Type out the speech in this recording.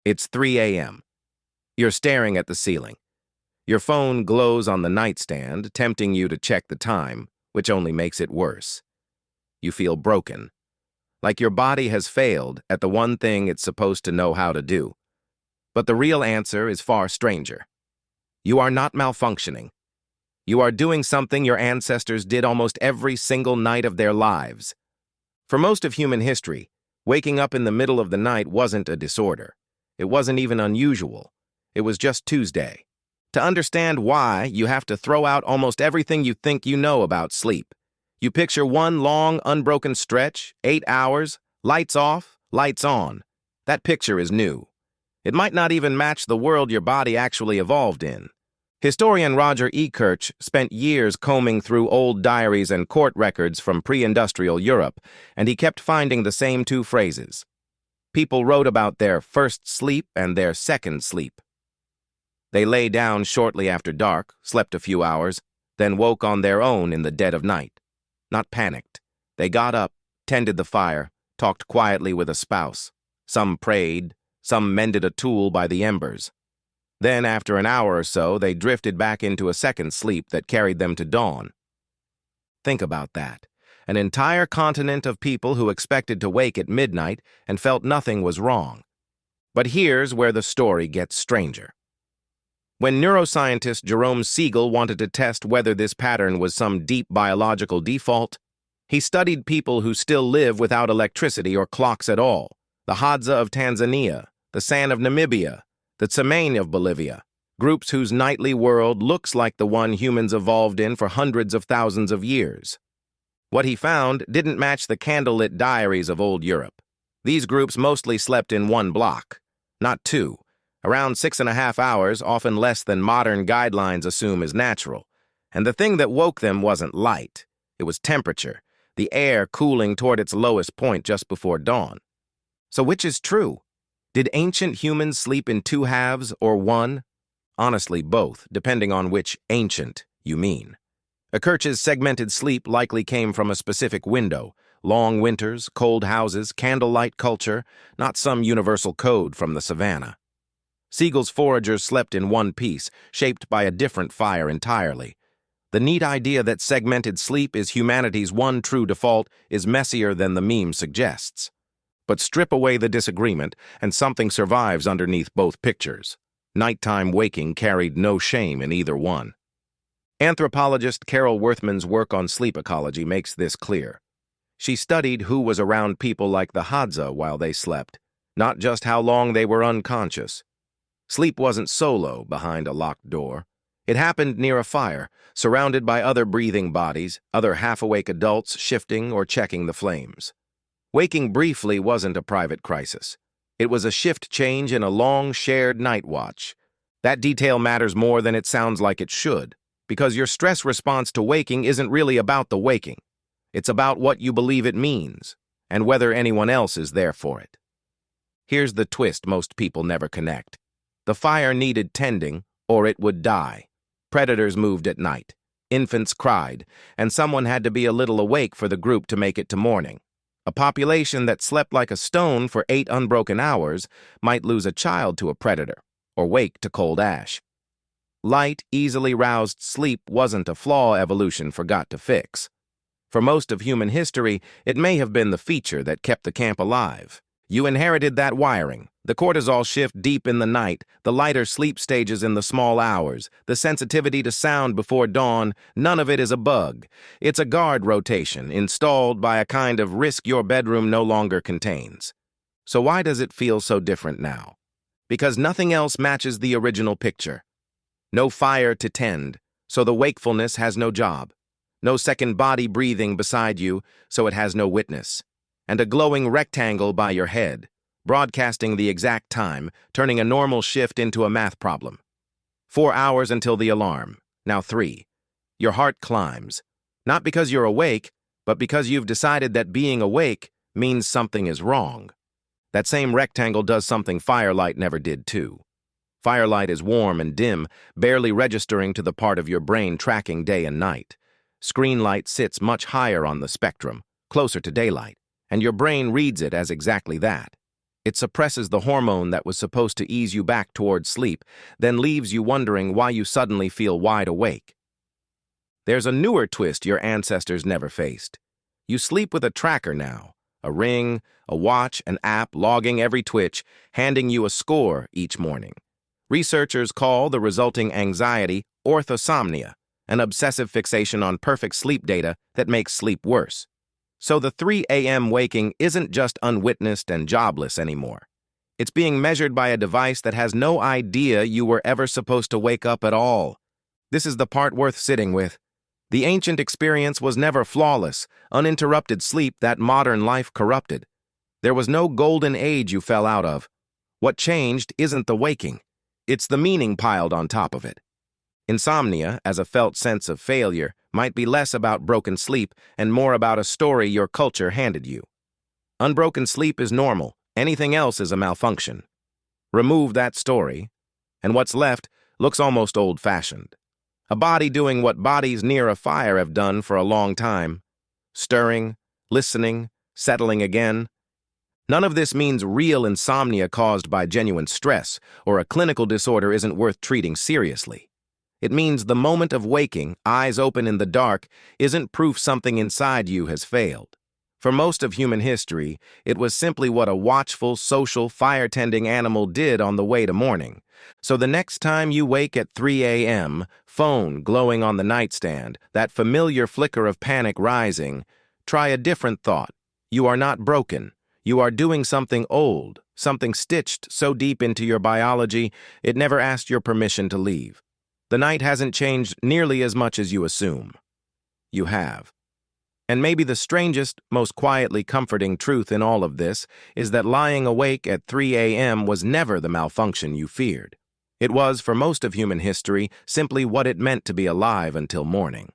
It's 3 a.m. You're staring at the ceiling. Your phone glows on the nightstand, tempting you to check the time, which only makes it worse. You feel broken, like your body has failed at the one thing it's supposed to know how to do. But the real answer is far stranger. You are not malfunctioning. You are doing something your ancestors did almost every single night of their lives. For most of human history, waking up in the middle of the night wasn't a disorder. It wasn't even unusual. It was just Tuesday. To understand why, you have to throw out almost everything you think you know about sleep. You picture one long, unbroken stretch, 8 hours, lights off, lights on. That picture is new. It might not even match the world your body actually evolved in. Historian Roger Ekirch spent years combing through old diaries and court records from pre-industrial Europe, and he kept finding the same two phrases. People wrote about their first sleep and their second sleep. They lay down shortly after dark, slept a few hours, then woke on their own in the dead of night. Not panicked. They got up, tended the fire, talked quietly with a spouse. Some prayed, some mended a tool by the embers. Then, after an hour or so, they drifted back into a second sleep that carried them to dawn. Think about that. An entire continent of people who expected to wake at midnight and felt nothing was wrong. But here's where the story gets stranger. When neuroscientist Jerome Siegel wanted to test whether this pattern was some deep biological default, he studied people who still live without electricity or clocks at all. The Hadza of Tanzania, the San of Namibia, the Tsimane of Bolivia, groups whose nightly world looks like the one humans evolved in for hundreds of thousands of years. What he found didn't match the candlelit diaries of old Europe. These groups mostly slept in one block, not two, around 6.5 hours, often less than modern guidelines assume is natural. And the thing that woke them wasn't light. It was temperature, the air cooling toward its lowest point just before dawn. So which is true? Did ancient humans sleep in two halves or one? Honestly, both, depending on which ancient you mean. Ekirch's segmented sleep likely came from a specific window: long winters, cold houses, candlelight culture, not some universal code from the savannah. Siegel's foragers slept in one piece, shaped by a different fire entirely. The neat idea that segmented sleep is humanity's one true default is messier than the meme suggests. But strip away the disagreement, and something survives underneath both pictures. Nighttime waking carried no shame in either one. Anthropologist Carol Worthman's work on sleep ecology makes this clear. She studied who was around people like the Hadza while they slept, not just how long they were unconscious. Sleep wasn't solo behind a locked door. It happened near a fire, surrounded by other breathing bodies, other half-awake adults shifting or checking the flames. Waking briefly wasn't a private crisis. It was a shift change in a long, shared night watch. That detail matters more than it sounds like it should, because your stress response to waking isn't really about the waking. It's about what you believe it means, and whether anyone else is there for it. Here's the twist most people never connect. The fire needed tending, or it would die. Predators moved at night. Infants cried, and someone had to be a little awake for the group to make it to morning. A population that slept like a stone for 8 unbroken hours might lose a child to a predator, or wake to cold ash. Light, easily roused sleep wasn't a flaw evolution forgot to fix. For most of human history, it may have been the feature that kept the camp alive. You inherited that wiring, the cortisol shift deep in the night, the lighter sleep stages in the small hours, the sensitivity to sound before dawn. None of it is a bug. It's a guard rotation installed by a kind of risk your bedroom no longer contains. So why does it feel so different now? Because nothing else matches the original picture. No fire to tend, so the wakefulness has no job. No second body breathing beside you, so it has no witness. And a glowing rectangle by your head, broadcasting the exact time, turning a normal shift into a math problem. 4 hours until the alarm, now 3. Your heart climbs, not because you're awake, but because you've decided that being awake means something is wrong. That same rectangle does something firelight never did too. Firelight is warm and dim, barely registering to the part of your brain tracking day and night. Screen light sits much higher on the spectrum, closer to daylight, and your brain reads it as exactly that. It suppresses the hormone that was supposed to ease you back towards sleep, then leaves you wondering why you suddenly feel wide awake. There's a newer twist your ancestors never faced. You sleep with a tracker now, a ring, a watch, an app logging every twitch, handing you a score each morning. Researchers call the resulting anxiety orthosomnia, an obsessive fixation on perfect sleep data that makes sleep worse. So the 3 a.m. waking isn't just unwitnessed and jobless anymore. It's being measured by a device that has no idea you were ever supposed to wake up at all. This is the part worth sitting with. The ancient experience was never flawless, uninterrupted sleep that modern life corrupted. There was no golden age you fell out of. What changed isn't the waking. It's the meaning piled on top of it. Insomnia, as a felt sense of failure, might be less about broken sleep and more about a story your culture handed you. Unbroken sleep is normal. Anything else is a malfunction. Remove that story, and what's left looks almost old-fashioned. A body doing what bodies near a fire have done for a long time. Stirring, listening, settling again. None of this means real insomnia caused by genuine stress or a clinical disorder isn't worth treating seriously. It means the moment of waking, eyes open in the dark, isn't proof something inside you has failed. For most of human history, it was simply what a watchful, social, fire-tending animal did on the way to morning. So the next time you wake at 3 a.m., phone glowing on the nightstand, that familiar flicker of panic rising, try a different thought. You are not broken. You are doing something old, something stitched so deep into your biology, it never asked your permission to leave. The night hasn't changed nearly as much as you assume. You have. And maybe the strangest, most quietly comforting truth in all of this is that lying awake at 3 a.m. was never the malfunction you feared. It was, for most of human history, simply what it meant to be alive until morning.